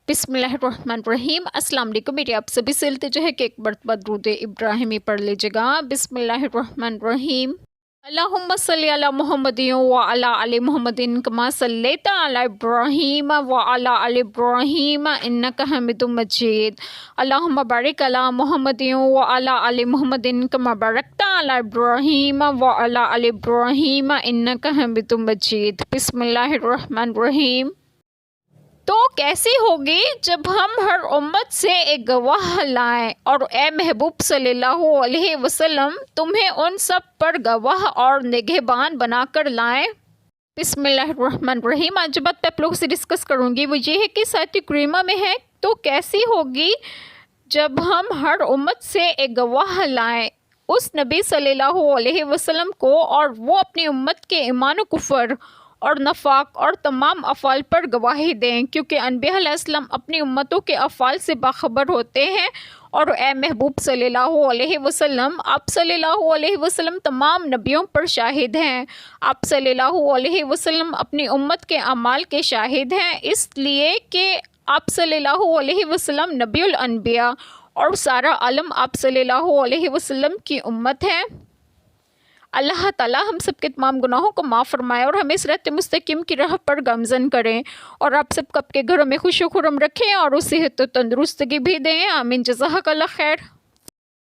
बिस्मिल्लाहिर्रहमानिर्रहीम। अस्सलाम वालेकुम। मेरी आप सभी से इल्तिजा है कि एक मरतबा दुरूद इब्राहिमी पढ़ लीजिएगा। बिस्मिल्लाहिर्रहमानिर्रहीम। अल्लाहुम्मा सल्ली अला मुहम्मदिन व अला आलि मुहम्मदिन कमा सल्लैता अला इब्राहीम व अला आलि इब्राहीम इन्नका हमीदुम मजीद। अल्लाहुम्मा बारिक अला मुहम्मदिन व अला आलि मुहम्मदिन कमा बारकता अला इब्राहीम व अला आलि इब्राहीम इन्नका हमीदुम मजीद। बिस्मिल्लाहिर्रहमानिर्रहीम। तो कैसी होगी जब हम हर उम्मत से एक गवाह लाएं, और ए महबूब सल्लल्लाहु अलैहि वसल्लम तुम्हें उन सब पर गवाह और निगहबान बनाकर लाएं। बिस्मिल्लाहिर्रहमानिर्रहीम। आज जो बात मैं आप लोगों से डिस्कस करूंगी वो ये है कि साथ करीमा में है तो कैसी होगी जब हम हर उम्मत से एक गवाह लाएं उस नबी सल्लल्लाहु अलैहि वसल्लम को, और वो अपनी उम्मत के ईमान व कुफर और नफाक और तमाम अफ़ाल पर गवाही दें, क्योंकि अनबिया अलैहिस्सलाम अपनी उम्मतों के अफ़ाल से बाखबर होते हैं। और ए महबूब सल्लल्लाहु अलैहि वसल्लम, आप सल्लल्लाहु अलैहि वसल्लम तमाम नबियों पर शाहिद हैं। आप सल्लल्लाहु अलैहि वसल्लम अपनी उम्मत के अमाल के शाहिद हैं, इसलिए कि आप सल्लल्लाहु अलैहि वसल्लम नबीउल अनबिया और सारा आलम आप सल्लल्लाहु अलैहि वसल्लम की उम्मत है। अल्लाह ताला हम सब के तमाम गुनाहों को माफ़ फरमाए और हमें सिरात मुस्तकीम की राह पर गामज़न करें, और आप सब के घरों में खुश खुरम रखें और उस सेहत तंदुरुस्तगी भी दें। आमीन। जज़ाकल्लाह खैर।